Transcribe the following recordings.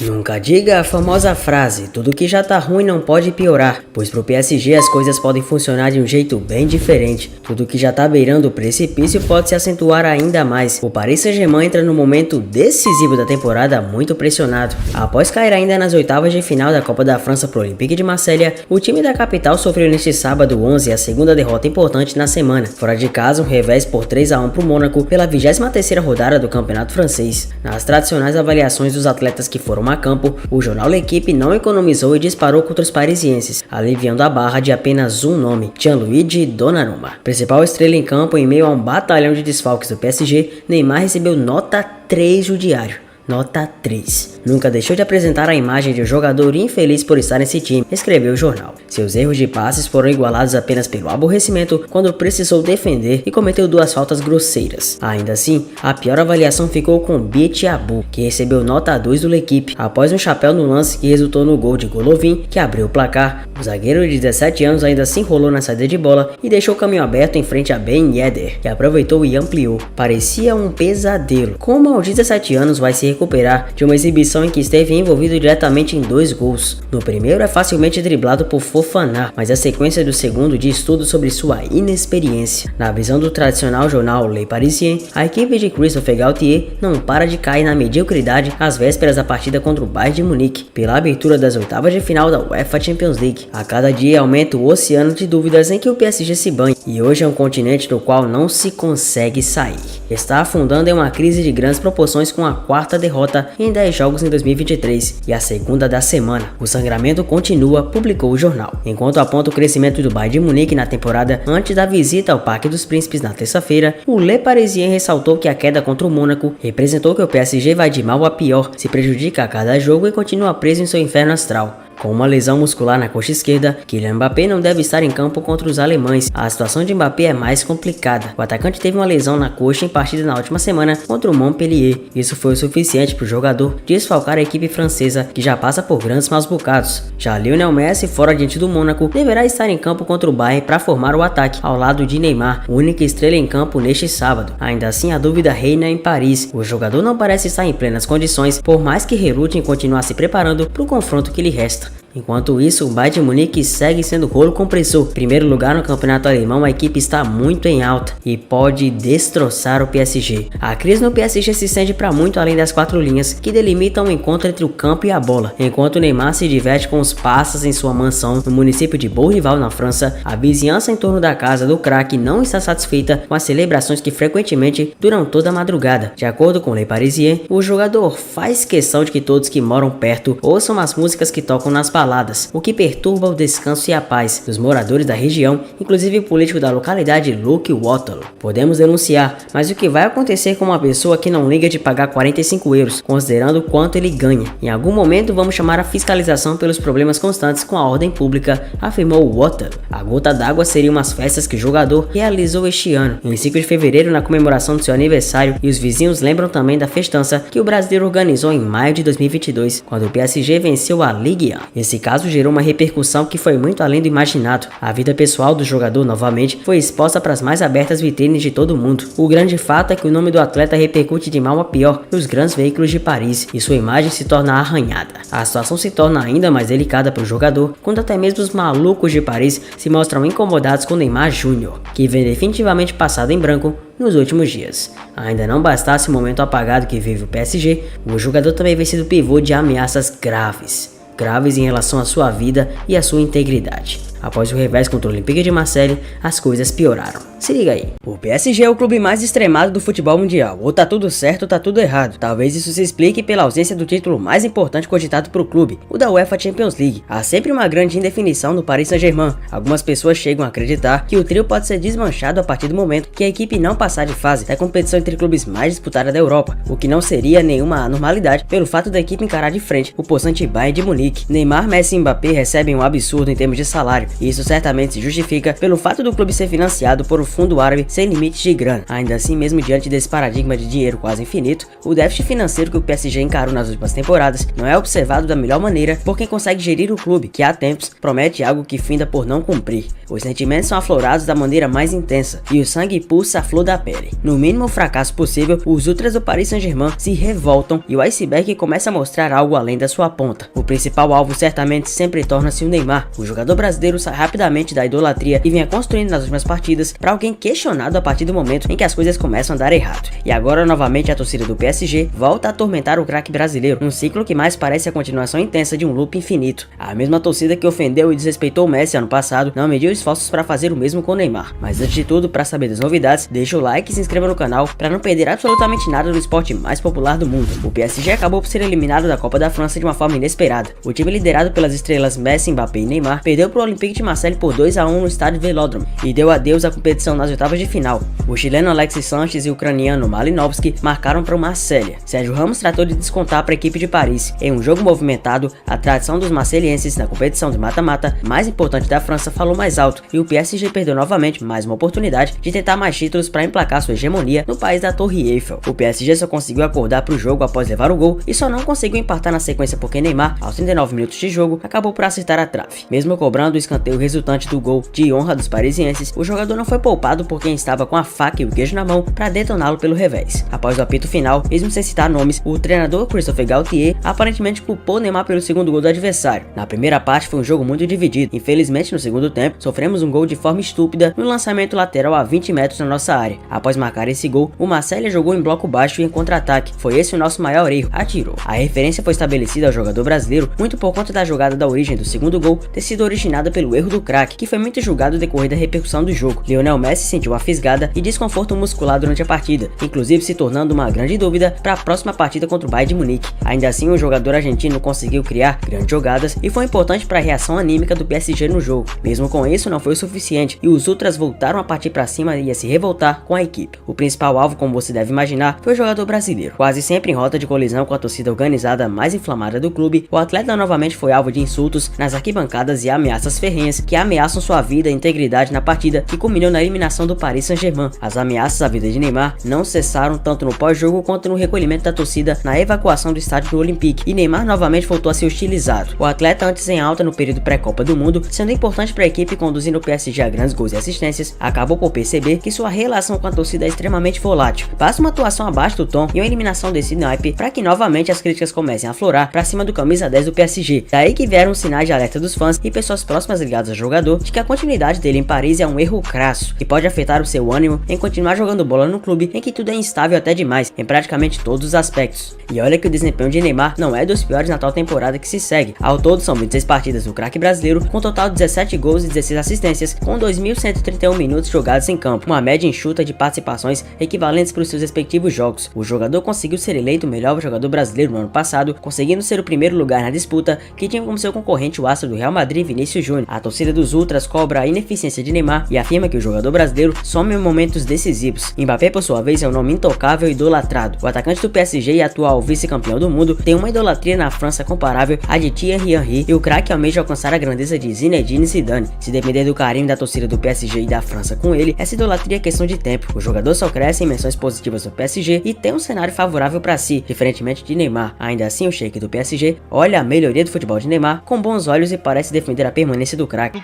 Nunca diga a famosa frase, tudo que já tá ruim não pode piorar, pois pro PSG as coisas podem funcionar de um jeito bem diferente. Tudo que já tá beirando o precipício pode se acentuar ainda mais. O Paris Saint-Germain entra no momento decisivo da temporada muito pressionado. Após cair ainda nas oitavas de final da Copa da França pro Olympique de Marselha, o time da capital sofreu neste sábado 11 a segunda derrota importante na semana. Fora de casa, um revés por 3-1 pro Mônaco pela 23ª rodada do campeonato francês. Nas tradicionais avaliações dos atletas que foram a campo, o jornal L'Equipe não economizou e disparou contra os parisienses, aliviando a barra de apenas um nome, Gianluigi Donnarumma. Principal estrela em campo em meio a um batalhão de desfalques do PSG, Neymar recebeu nota 3 do diário. Nota 3. Nunca deixou de apresentar a imagem de um jogador infeliz por estar nesse time, escreveu o jornal. Seus erros de passes foram igualados apenas pelo aborrecimento quando precisou defender e cometeu duas faltas grosseiras. Ainda assim, a pior avaliação ficou com Betiabou, que recebeu nota 2 do L'Equipe, após um chapéu no lance que resultou no gol de Golovin, que abriu o placar. O zagueiro de 17 anos ainda se enrolou na saída de bola e deixou o caminho aberto em frente a Ben Yedder, que aproveitou e ampliou. Parecia um pesadelo. Como aos 17 anos vai se recuperar de uma exibição em que esteve envolvido diretamente em 2 gols. No primeiro é facilmente driblado por Fofana, mas a sequência do segundo diz tudo sobre sua inexperiência. Na visão do tradicional jornal Le Parisien, a equipe de Christophe Galtier não para de cair na mediocridade às vésperas da partida contra o Bayern de Munique, pela abertura das oitavas de final da UEFA Champions League. A cada dia aumenta o oceano de dúvidas em que o PSG se banha, e hoje é um continente do qual não se consegue sair. Está afundando em uma crise de grandes proporções com a quarta derrota em 10 jogos em 2023 e a segunda da semana. O sangramento continua, publicou o jornal. Enquanto aponta o crescimento do Bayern de Munique na temporada antes da visita ao Parque dos Príncipes na terça-feira, o Le Parisien ressaltou que a queda contra o Mônaco representou que o PSG vai de mal a pior, se prejudica a cada jogo e continua preso em seu inferno astral. Com uma lesão muscular na coxa esquerda, Kylian Mbappé não deve estar em campo contra os alemães. A situação de Mbappé é mais complicada. O atacante teve uma lesão na coxa em partida na última semana contra o Montpellier. Isso foi o suficiente para o jogador desfalcar a equipe francesa, que já passa por grandes maus bocados. Já Lionel Messi, fora diante do Mônaco, deverá estar em campo contra o Bayern para formar o ataque, ao lado de Neymar, única estrela em campo neste sábado. Ainda assim, a dúvida reina em Paris. O jogador não parece estar em plenas condições, por mais que relute em continuar se preparando para o confronto que lhe resta. Enquanto isso, o Bayern de Munique segue sendo rolo compressor. Primeiro lugar no campeonato alemão, a equipe está muito em alta e pode destroçar o PSG. A crise no PSG se estende para muito além das 4 linhas que delimitam o encontro entre o campo e a bola. Enquanto o Neymar se diverte com os passes em sua mansão no município de Beaurival, na França, a vizinhança em torno da casa do craque não está satisfeita com as celebrações que frequentemente duram toda a madrugada. De acordo com Le Parisien, o jogador faz questão de que todos que moram perto ouçam as músicas que tocam nas baladas, o que perturba o descanso e a paz dos moradores da região, inclusive o político da localidade Luke Waterloo. Podemos denunciar, mas o que vai acontecer com uma pessoa que não liga de pagar 45 euros, considerando quanto ele ganha? Em algum momento vamos chamar a fiscalização pelos problemas constantes com a ordem pública, afirmou Waterloo. A gota d'água seria umas festas que o jogador realizou este ano, em 5 de fevereiro, na comemoração do seu aniversário, e os vizinhos lembram também da festança que o brasileiro organizou em maio de 2022, quando o PSG venceu a Ligue 1. Esse caso gerou uma repercussão que foi muito além do imaginado. A vida pessoal do jogador novamente foi exposta para as mais abertas vitrines de todo mundo. O grande fato é que o nome do atleta repercute de mal a pior nos grandes veículos de Paris e sua imagem se torna arranhada. A situação se torna ainda mais delicada para o jogador quando até mesmo os malucos de Paris se mostram incomodados com Neymar Júnior, que vem definitivamente passado em branco nos últimos dias. Ainda não bastasse o momento apagado que vive o PSG, o jogador também vem sido pivô de ameaças graves em relação à sua vida e à sua integridade. Após o revés contra o Olympique de Marselha, as coisas pioraram. Se liga aí. O PSG é o clube mais extremado do futebol mundial. Ou tá tudo certo ou tá tudo errado. Talvez isso se explique pela ausência do título mais importante cogitado pro clube, o da UEFA Champions League. Há sempre uma grande indefinição no Paris Saint-Germain. Algumas pessoas chegam a acreditar que o trio pode ser desmanchado a partir do momento que a equipe não passar de fase da competição entre clubes mais disputada da Europa, o que não seria nenhuma anormalidade pelo fato da equipe encarar de frente o possante Bayern de Munique. Neymar, Messi e Mbappé recebem um absurdo em termos de salário, e isso certamente se justifica pelo fato do clube ser financiado por fundo árabe sem limites de grana. Ainda assim, mesmo diante desse paradigma de dinheiro quase infinito, o déficit financeiro que o PSG encarou nas últimas temporadas não é observado da melhor maneira por quem consegue gerir o clube, que há tempos promete algo que finda por não cumprir. Os sentimentos são aflorados da maneira mais intensa e o sangue pulsa à flor da pele. No mínimo fracasso possível, os ultras do Paris Saint-Germain se revoltam e o iceberg começa a mostrar algo além da sua ponta. O principal alvo certamente sempre torna-se o Neymar. O jogador brasileiro sai rapidamente da idolatria e vinha construindo nas últimas partidas para alguém questionado a partir do momento em que as coisas começam a dar errado. E agora novamente a torcida do PSG volta a atormentar o craque brasileiro, num ciclo que mais parece a continuação intensa de um loop infinito. A mesma torcida que ofendeu e desrespeitou o Messi ano passado não mediu esforços para fazer o mesmo com o Neymar. Mas antes de tudo, para saber das novidades, deixa o like e se inscreva no canal para não perder absolutamente nada do esporte mais popular do mundo. O PSG acabou por ser eliminado da Copa da França de uma forma inesperada. O time liderado pelas estrelas Messi, Mbappé e Neymar perdeu para o Olympique de Marseille por 2-1 no estádio Velódromo e deu adeus à competição nas oitavas de final. O chileno Alexis Sanchez e o ucraniano Malinovski marcaram para o Marselha. Sérgio Ramos tratou de descontar para a equipe de Paris. Em um jogo movimentado, a tradição dos marcelienses na competição de mata-mata mais importante da França falou mais alto e o PSG perdeu novamente mais uma oportunidade de tentar mais títulos para emplacar sua hegemonia no país da Torre Eiffel. O PSG só conseguiu acordar para o jogo após levar o gol e só não conseguiu empatar na sequência porque Neymar, aos 39 minutos de jogo, acabou por acertar a trave. Mesmo cobrando o escanteio resultante do gol de honra dos parisienses, o jogador não foi poupado por quem estava com a faca e o queijo na mão para detoná-lo pelo revés. Após o apito final, mesmo sem citar nomes, o treinador Christophe Galtier aparentemente culpou Neymar pelo segundo gol do adversário. Na primeira parte foi um jogo muito dividido. Infelizmente, no segundo tempo, sofremos um gol de forma estúpida no lançamento lateral a 20 metros na nossa área. Após marcar esse gol, o Marselha jogou em bloco baixo e em contra-ataque. Foi esse o nosso maior erro, atirou. A referência foi estabelecida ao jogador brasileiro muito por conta da jogada da origem do segundo gol ter sido originada pelo erro do craque, que foi muito julgado no decorrer da repercussão do jogo. Lionel Messi sentiu uma fisgada e desconforto muscular durante a partida, inclusive se tornando uma grande dúvida para a próxima partida contra o Bayern de Munique. Ainda assim, o jogador argentino conseguiu criar grandes jogadas e foi importante para a reação anímica do PSG no jogo. Mesmo com isso, não foi o suficiente e os ultras voltaram a partir para cima e a se revoltar com a equipe. O principal alvo, como você deve imaginar, foi o jogador brasileiro. Quase sempre em rota de colisão com a torcida organizada mais inflamada do clube, o atleta novamente foi alvo de insultos nas arquibancadas e ameaças ferrenhas que ameaçam sua vida e integridade na partida que culminou na eliminação do Paris Saint-Germain. As ameaças à vida de Neymar não cessaram tanto no pós-jogo quanto no recolhimento da torcida na evacuação do estádio do Olympique, e Neymar novamente voltou a ser hostilizado. O atleta, antes em alta no período pré-Copa do Mundo, sendo importante para a equipe conduzindo o PSG a grandes gols e assistências, acabou por perceber que sua relação com a torcida é extremamente volátil. Basta uma atuação abaixo do tom e uma eliminação desse naipe para que novamente as críticas comecem a aflorar para cima do camisa 10 do PSG. Daí que vieram sinais de alerta dos fãs e pessoas próximas ligadas ao jogador de que a continuidade dele em Paris é um erro crasso que pode afetar o seu ânimo em continuar jogando bola no clube em que tudo é instável até demais em praticamente todos os aspectos. E olha que o desempenho de Neymar não é dos piores na tal temporada que se segue. Ao todo são 26 partidas do craque brasileiro, com total de 17 gols e 16 assistências, com 2.131 minutos jogados em campo, uma média enxuta de participações equivalentes para os seus respectivos jogos. O jogador conseguiu ser eleito o melhor jogador brasileiro no ano passado, conseguindo ser o primeiro lugar na disputa, que tinha como seu concorrente o astro do Real Madrid, Vinícius Júnior. A torcida dos ultras cobra a ineficiência de Neymar e afirma que o jogador brasileiro some em momentos decisivos. Mbappé, por sua vez, é um nome intocável e idolatrado. O atacante do PSG e atual vice-campeão do mundo tem uma idolatria na França comparável à de Thierry Henry, e o craque almeja alcançar a grandeza de Zinedine Zidane. Se depender do carinho da torcida do PSG e da França com ele, essa idolatria é questão de tempo. O jogador só cresce em menções positivas do PSG e tem um cenário favorável para si, diferentemente de Neymar. Ainda assim, o sheik do PSG olha a melhoria do futebol de Neymar com bons olhos e parece defender a permanência do craque.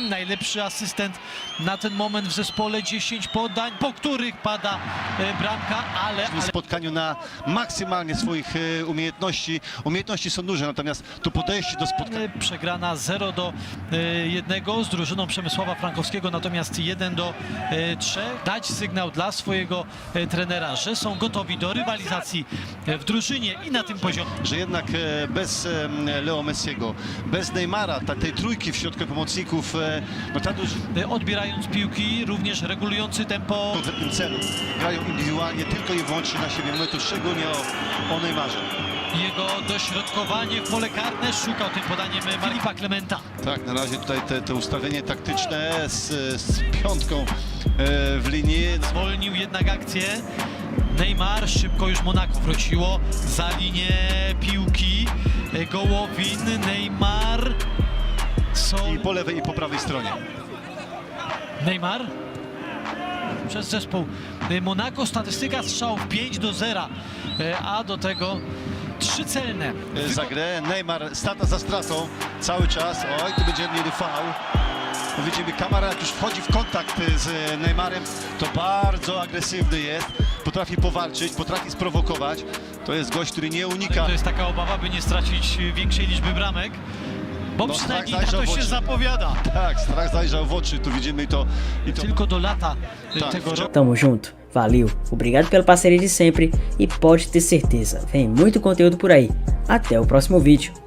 Najlepszy asystent na ten moment w zespole, 10 podań, po których pada bramka, ale w spotkaniu na maksymalnie swoich umiejętności. Umiejętności są duże, natomiast to podejście do spotkania. Przegrana 0-1 z drużyną Przemysława Frankowskiego, natomiast 1-3. Dać sygnał dla swojego trenera, że są gotowi do rywalizacji w drużynie i na tym poziomie. Że jednak bez Leo Messiego, bez Neymara, tej trójki w środku pomocników, no ta odbierając piłki, również regulujący tempo. W konkretnym celu grają indywidualnie tylko i wyłącznie na siebie. Mówię tu szczególnie o Neymarze. Jego dośrodkowanie w pole karne, szukał tym podaniem Filipa Klementa. Tak, na razie tutaj te ustawienie taktyczne z piątką w linii. Zwolnił jednak akcję. Neymar, szybko już Monako wróciło za linię piłki. Gołowin, Neymar. I po lewej i po prawej stronie. Neymar. przez zespół Monaco. Statystyka strzałów 5-0, a do tego 3 celne. Za grę Neymar strata za stratą cały czas. Oj, tu będzie mieli faul. No widzimy, Kamara jak już wchodzi w kontakt z Neymarem, to bardzo agresywny jest. Potrafi powalczyć, potrafi sprowokować. To jest gość, który nie unika. To jest taka obawa, by nie stracić większej liczby bramek, bo No, przynajmniej strach na to zajrzał w się oczy. zapowiada. Tak, strach zajrzał w oczy, tu widzimy i to... Tylko do lata Tak, tego roku. Tamo junto, valeu, obrigado pela parceria de sempre e pode ter certeza, vem muito conteúdo por aí. Até o próximo vídeo.